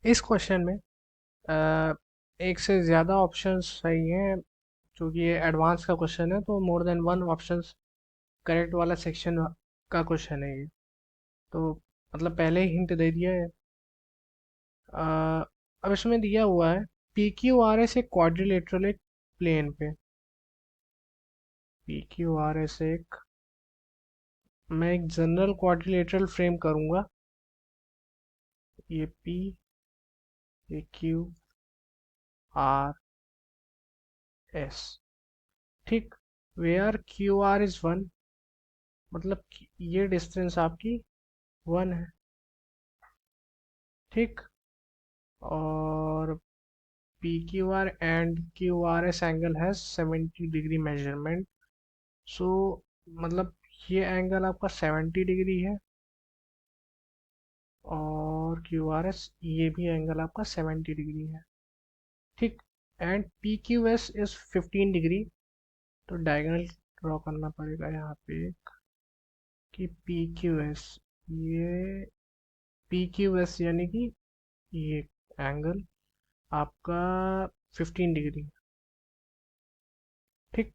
इस क्वेश्चन में एक से ज़्यादा ऑप्शंस सही हैं। क्योंकि ये एडवांस का क्वेश्चन है तो more than one options correct वाला सेक्शन का क्वेश्चन है ये। तो मतलब पहले ही हिंट दे दिया है। अ, अब इसमें दिया हुआ है पी क्यू आर एस एक क्वाड्रिलेटरल एक प्लेन पे। पी क्यू आर एस एक, मैं एक जनरल क्वाड्रिलेटरल फ्रेम करूंगा। ये पी, ये क्यू आर एस, ठीक। Where Q R is one, मतलब कि ये डिस्टेंस आपकी वन है, ठीक। और P Q R and Q R S angle है 70 डिग्री मेजरमेंट। सो मतलब ये एंगल आपका 70 डिग्री है, और क्यू आर एस ये भी एंगल आपका 70 डिग्री है, ठीक। And P Q S is 15 degree. तो डायगोनल ड्रॉ करना पड़ेगा यहाँ पे कि पी क्यू एस, ये पी क्यू एस यानी कि ये एंगल आपका 15 डिग्री, ठीक।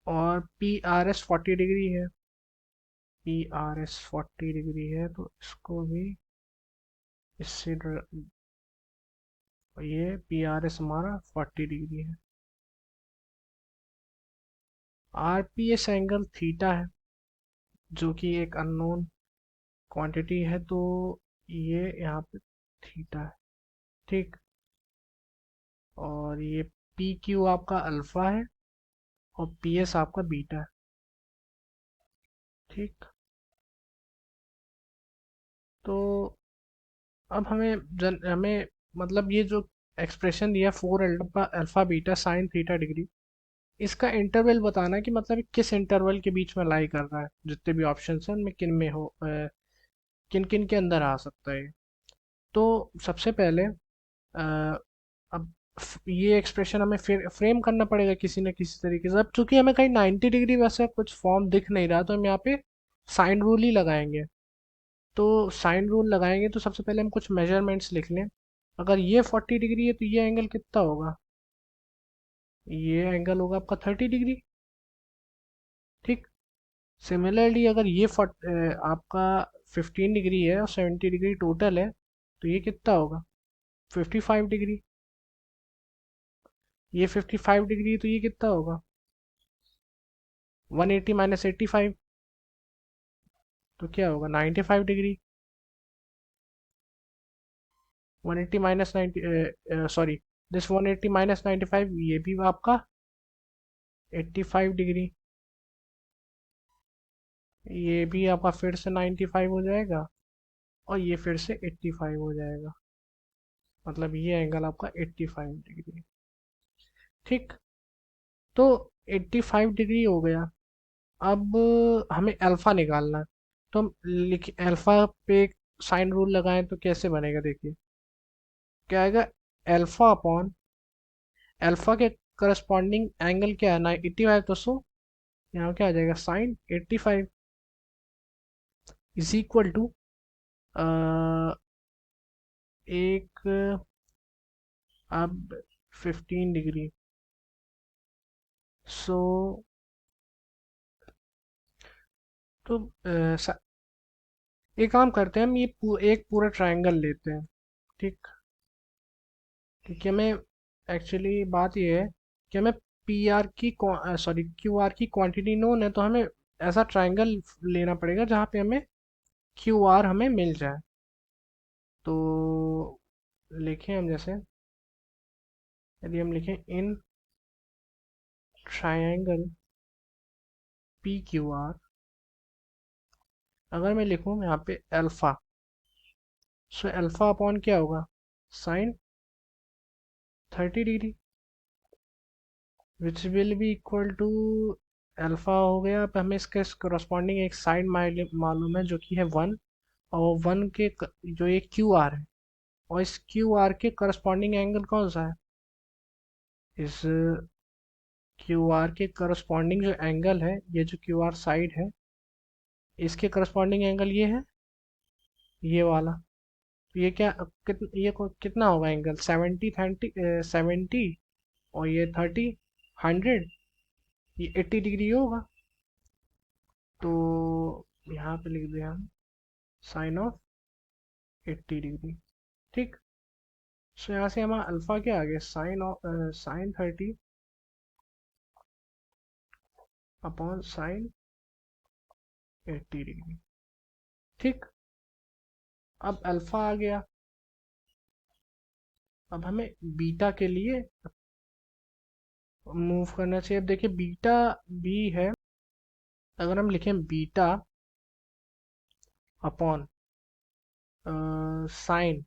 और पी आर एस 40 डिग्री है। पी आर एस 40 डिग्री है तो इसको भी इससे ये पी आर एस हमारा 40 डिग्री है। R P S angle theta है, जो कि एक अननोन क्वांटिटी है, तो ये यहाँ पे थीटा है, ठीक। और ये पी क्यू आपका अल्फा है, और पी एस आपका बीटा है, ठीक। तो अब हमें मतलब ये जो एक्सप्रेशन दिया 4 alpha alpha beta sine theta degree, इसका इंटरवल बताना है कि मतलब ये किस इंटरवल के बीच में लाई कर रहा है। जितने भी ऑप्शन हैं उनमें किन में हो, किन किन के अंदर आ सकता है। तो सबसे पहले अब ये एक्सप्रेशन हमें फिर फ्रेम करना पड़ेगा किसी न किसी तरीके से। अब चूंकि हमें कहीं 90 डिग्री वैसे कुछ फॉर्म दिख नहीं रहा, तो हम यहाँ पे साइन रूल ही लगाएंगे। तो साइन रूल लगाएंगे तो सबसे पहले हम कुछ मेजरमेंट्स लिख लें। अगर ये 40 डिग्री है तो ये एंगल कितना होगा? ये एंगल होगा आपका 30 डिग्री, ठीक। सिमिलरली अगर ये आपका 15 डिग्री है और 70 डिग्री टोटल है, तो ये कितना होगा? 55 डिग्री। ये 55 डिग्री, तो ये कितना होगा? 180 माइनस 85, तो क्या होगा? 95 degree. 180 minus 90, sorry, this 180 minus 95, ये भी आपका 85 डिग्री। ये भी आपका फिर से 95 हो जाएगा, और ये फिर से 85 हो जाएगा। मतलब ये एंगल आपका 85 डिग्री, ठीक। तो 85 डिग्री हो गया। अब हमें अल्फा निकालना है। तो हम लिख अल्फा पे साइन रूल लगाएं तो कैसे बनेगा, देखिए क्या आएगा। अल्फा अपॉन अल्फा के करस्पॉन्डिंग एंगल क्या है ना, 85, तो सो यहाँ क्या आ जाएगा, साइन 85 इज इक्वल टू एक, अब 15 डिग्री। सो तो एक काम करते हैं, हम ये एक पूरा ट्रायंगल लेते हैं, ठीक। क्योंकि हमें एक्चुअली बात ये है कि हमें पी आर की सॉरी क्यू आर की क्वांटिटी नोन है, तो हमें ऐसा ट्रायंगल लेना पड़ेगा जहाँ पे हमें क्यू आर हमें मिल जाए। तो लिखें हम, जैसे यदि हम लिखें in triangle P Q are, अगर मैं लिखूँ यहाँ पे अल्फा, सो अल्फा अपॉन क्या होगा, sine 30 degree, which will be equal to alpha हो गया। अब हमें इसके करस्पॉन्डिंग एक साइन मालूम है जो कि है 1, और 1 के जो ये क्यू आर है, और इस क्यू आर के करस्पॉन्डिंग एंगल कौन सा है? इस क्यू आर के करस्पॉन्डिंग जो एंगल है, ये जो क्यू आर साइड है, इसके करस्पॉन्डिंग एंगल ये है, ये वाला। तो ये क्या कितना होगा एंगल? 70 30 70, और ये 30 100, ये 80 डिग्री होगा। तो यहाँ पे लिख दिया हम साइन ऑफ 80 डिग्री। ठीक। सो यहाँ से हमारा अल्फा क्या आ गया? Sine 30 upon sine 80 degree. ठीक। अब अल्फा आ गया। अब हमें बीटा के लिए मूव करना चाहिए। अब देखिए बीटा भी है। अगर हम लिखें बीटा अपॉन साइन,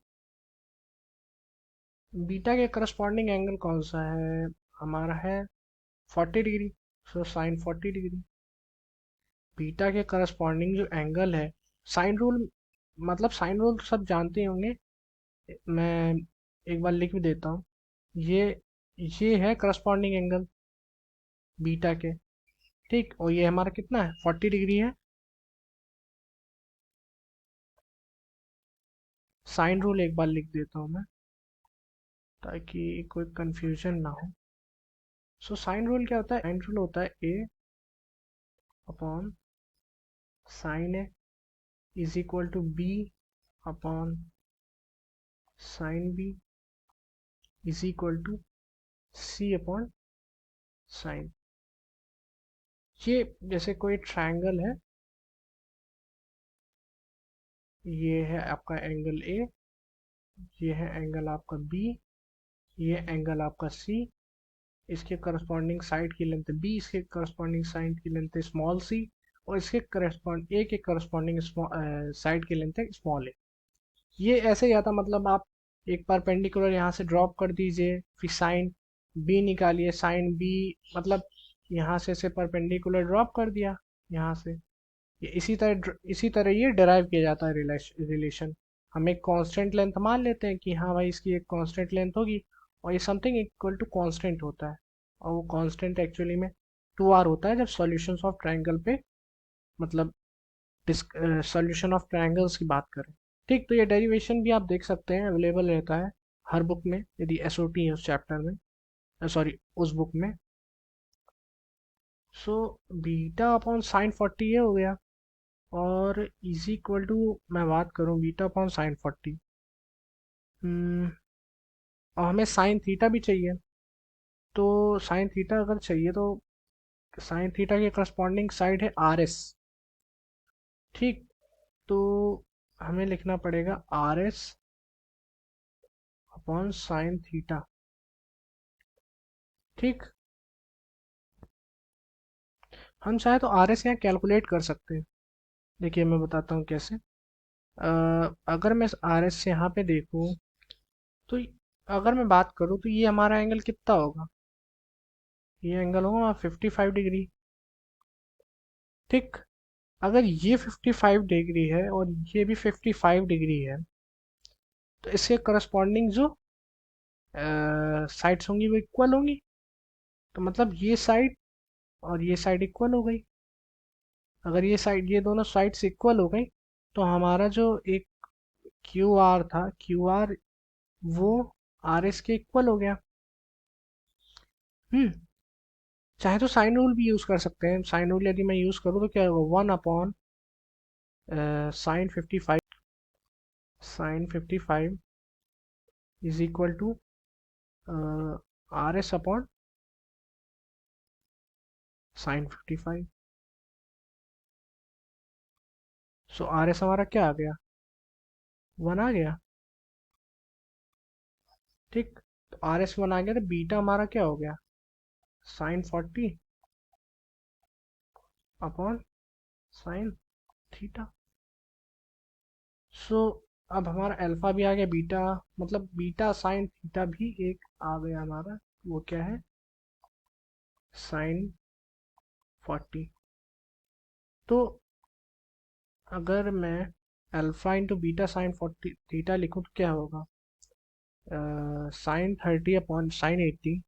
बीटा के करस्पॉन्डिंग एंगल कौन सा है? हमारा है 40 degree. So sine 40 degree. Beta के करस्पॉन्डिंग जो एंगल है, साइन रूल, मतलब साइन रूल सब जानते ही होंगे। मैं एक बार लिख भी देता हूँ। ये ये है करस्पॉन्डिंग एंगल बीटा के। ठीक। और ये हमारा कितना है? 40 डिग्री है। साइन रूल एक बार लिख देता हूँ मैं, ताकि कोई कंफ्यूजन ना हो। सो साइन रूल क्या होता है? साइन रूल होता है A upon sine A is equal to B upon sine B is equal to C upon sine. ये जैसे कोई ट्रायंगल है, ये है आपका एंगल ए, ये है एंगल आपका बी, ये एंगल आपका सी। इसके करस्पॉन्डिंग साइड की लेंथ बी, इसके करस्पॉन्डिंग साइड की लेंथ स्मॉल सी, और इसके करस्पॉन्ड ए के करस्पॉन्डिंग साइड की लेंथ है स्मॉल ए। ये ऐसे ही आता, मतलब आप एक परपेंडिकुलर यहाँ से ड्रॉप कर दीजिए, फिर साइन बी निकालिए, साइन बी, मतलब यहाँ से परपेंडिकुलर ड्रॉप कर दिया यहाँ से। ये इसी तरह ये डिराइव किया जाता है रिलेशन। हम एक कांस्टेंट लेंथ मान लेते हैं कि हाँ भाई इसकी एक कांस्टेंट लेंथ होगी, और ये समथिंग इक्वल टू कांस्टेंट होता है। और वो कांस्टेंट एक्चुअली में 2r होता है, जब सॉल्यूशंस ऑफ ट्रायंगल पे, मतलब सॉल्यूशन ऑफ ट्रायंगल्स की बात करें। ठीक। तो ये डेरिवेशन भी आप देख सकते हैं, अवेलेबल रहता है हर बुक में, यदि एसओटी है उस चैप्टर में, सॉरी उस बुक में। सो बीटा अपॉन साइन 40 ये हो गया। और इज इक्वल टू, मैं बात करूं बीटा अपॉन साइन 40, और हमें साइन थीटा भी चाहिए। तो साइन थीटा अगर चाहिए तो साइन थीटा के करस्पॉन्डिंग साइड है आर एस। ठीक। तो हमें लिखना पड़ेगा are S upon sine theta. ठीक। हम चाहे तो आर एस यहाँ कैलकुलेट कर सकते हैं। देखिए मैं बताता हूँ कैसे। अगर मैं आर एस यहाँ पे देखूँ, तो अगर मैं बात करूँ तो ये हमारा एंगल कितना होगा? ये एंगल होगा 55 डिग्री। ठीक। अगर ये 55 डिग्री है और ये भी 55 डिग्री है, तो इसके करस्पॉन्डिंग जो साइड्स होंगी वो इक्वल होंगी। तो मतलब ये साइड और ये साइड इक्वल हो गई। अगर ये दोनों साइड्स इक्वल हो गई, तो हमारा जो एक क्यू आर था, क्यू आर वो आर एस के इक्वल हो गया। हम्म। चाहे तो साइन रूल भी यूज कर सकते हैं। साइन रूल यदि मैं यूज करूँ तो क्या होगा? 1 upon sine 55 is equal to R S upon sine 55। So R S हमारा क्या आ गया? 1 आ गया। ठीक। तो आर एस 1 आ गया, तो बीटा हमारा क्या हो गया? Sine 40 upon sine theta. So अब हमारा अल्फा भी आ गया, बीटा, मतलब बीटा साइन थीटा भी एक आ गया हमारा। वो क्या है? साइन 40। तो अगर मैं alpha into beta sine 40 theta लिखूं तो क्या होगा? Sine 30 upon sine 80,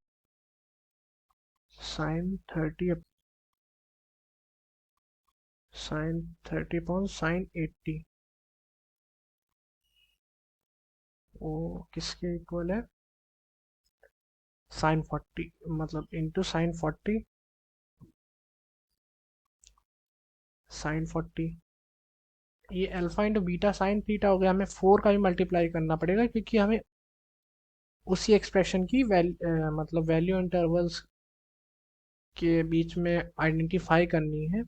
sine 30 sine 30 upon sine 80। वो किसके इक्वल है, साइन 40 मतलब इंटू साइन 40, साइन 40, ये alpha into beta sine theta हो गया। हमें 4 का भी मल्टीप्लाई करना पड़ेगा क्योंकि हमें उसी एक्सप्रेशन की मतलब वैल्यू इंटरवल्स के बीच में आइडेंटिफाई करनी है।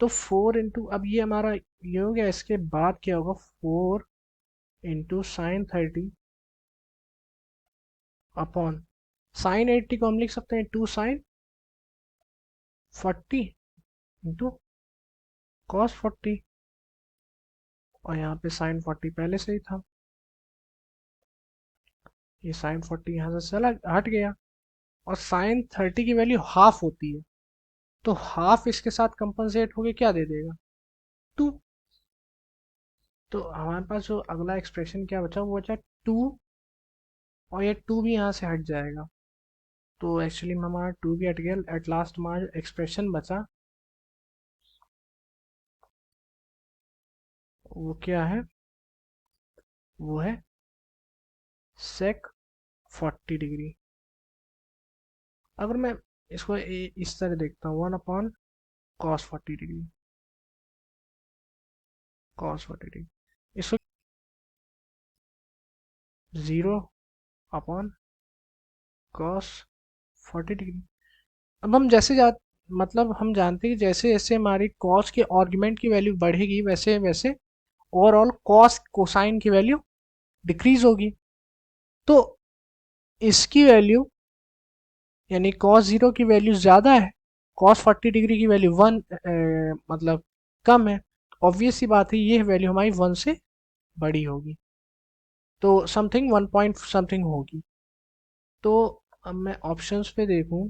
तो 4 इंटू, अब ये हमारा ये हो गया, इसके बाद क्या होगा, 4 इंटू साइन 30 अपॉन साइन 80 को हम लिख सकते हैं 2 साइन 40 इंटू कॉस 40, और यहाँ पे साइन 40 पहले से ही था, ये साइन 40 यहाँ से चला हट गया। और साइन 30 की वैल्यू हाफ होती है, तो हाफ इसके साथ कंपनसेट होके क्या दे देगा, 2। तो हमारे पास जो अगला एक्सप्रेशन क्या बचा, वो बचा 2, और ये 2 भी यहाँ से हट जाएगा। तो एक्चुअली में हमारा 2 भी हट गया, एट लास्ट हमारा एक्सप्रेशन बचा, वो क्या है, वो है सेक 40 डिग्री। अगर मैं इसको इस तरह देखता हूँ, 1 upon cos 40 degree, cos 40 degree, इसको 0 अपॉन कॉस 40 डिग्री। अब हम जैसे मतलब हम जानते हैं कि जैसे जैसे हमारी कॉस के आर्गुमेंट की वैल्यू बढ़ेगी, वैसे वैसे ओवरऑल कॉस कोसाइन की वैल्यू डिक्रीज होगी। तो इसकी वैल्यू यानी कॉस 0 की वैल्यू ज़्यादा है, कॉस 40 डिग्री की वैल्यू 1 मतलब कम है, ऑब्वियस सी बात है ये वैल्यू हमारी 1 से बड़ी होगी, तो समथिंग 1 पॉइंट समथिंग होगी। तो अब मैं ऑप्शंस पे देखूं,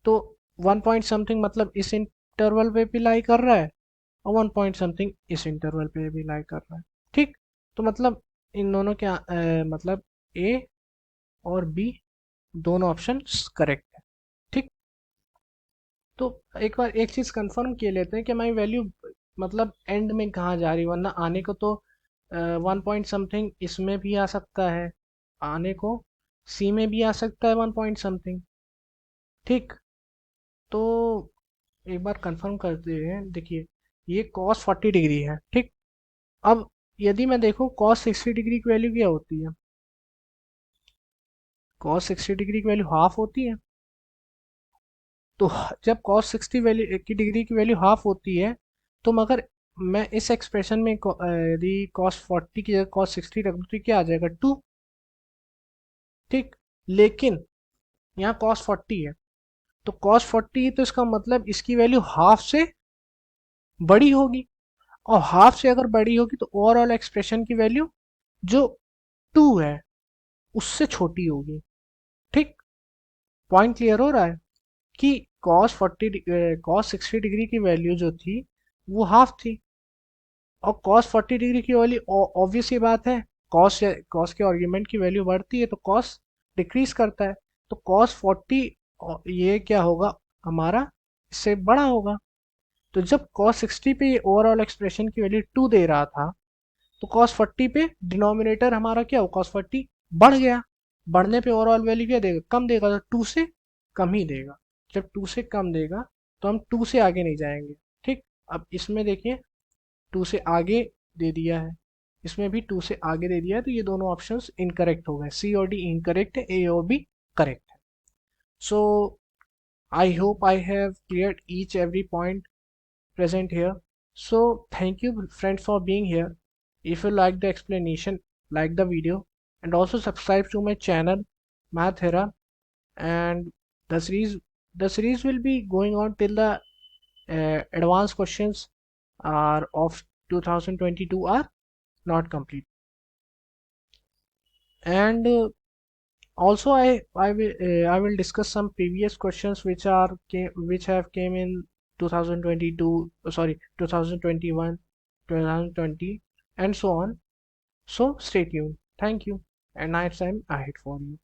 तो 1 पॉइंट समथिंग मतलब इस इंटरवल पे भी लाई कर रहा है, और 1 पॉइंट समथिंग इस इंटरवल पे भी लाई कर रहा है। ठीक, तो मतलब इन दोनों के मतलब ए और बी दोनों ऑप्शन करेक्ट है। ठीक, तो एक बार एक चीज़ कंफर्म किए लेते हैं कि हमारी वैल्यू मतलब एंड में कहाँ जा रही है, वरना आने को तो 1 पॉइंट समथिंग इसमें भी आ सकता है, आने को सी में भी आ सकता है 1 पॉइंट समथिंग। ठीक, तो एक बार कंफर्म करते हैं, देखिए ये cos 40 डिग्री है। ठीक, अब यदि मैं देखूं cos 60 डिग्री की वैल्यू क्या होती है, cos 60 डिग्री की वैल्यू हाफ होती है। तो जब cos 60 वैल्यू की डिग्री की वैल्यू हाफ होती है, तो मगर मैं इस एक्सप्रेशन में यदि cos 40 की जगह cos 60 रख दूं तो क्या आ जाएगा, 2। ठीक, लेकिन यहाँ cos 40 है, तो cos 40 है तो इसका मतलब इसकी वैल्यू हाफ से बड़ी होगी, और हाफ से अगर बड़ी होगी तो ओवरऑल एक्सप्रेशन की वैल्यू जो 2 है उससे छोटी होगी। ठीक, पॉइंट क्लियर हो रहा है कि cos 60 डिग्री की वैल्यू जो थी वो हाफ थी, और cos 40 डिग्री की वैल्यू ऑब्वियस ही बात है, cos के आर्ग्यूमेंट की वैल्यू बढ़ती है तो cos डिक्रीज करता है, तो cos 40 ये क्या होगा हमारा, इससे बड़ा होगा। तो जब cos 60 पे ये ओवरऑल एक्सप्रेशन की वैल्यू 2 दे रहा था, तो cos 40 पे डिनोमिनेटर हमारा क्या हो, cos 40 बढ़ गया, बढ़ने पे ओवरऑल वैल्यू क्या देगा, कम देगा, तो 2 से कम ही देगा। जब 2 से कम देगा तो हम 2 से आगे नहीं जाएंगे। ठीक, अब इसमें देखिए 2 से आगे दे दिया है, इसमें भी 2 से आगे दे दिया है, तो ये दोनों ऑप्शंस इनकरेक्ट हो गए, सी और डी इनकरेक्ट है, ए और बी करेक्ट है। So I hope I have cleared each every point present here. So thank you friends for being here. If you like the explanation, like the video, and also subscribe to my channel Mathera. And the series will be going on till the advanced questions are of 2022 are not complete. And also I will discuss some previous questions which have came in 2022, sorry, 2021, 2020, and so on. So stay tuned. Thank you, and nice time ahead for you.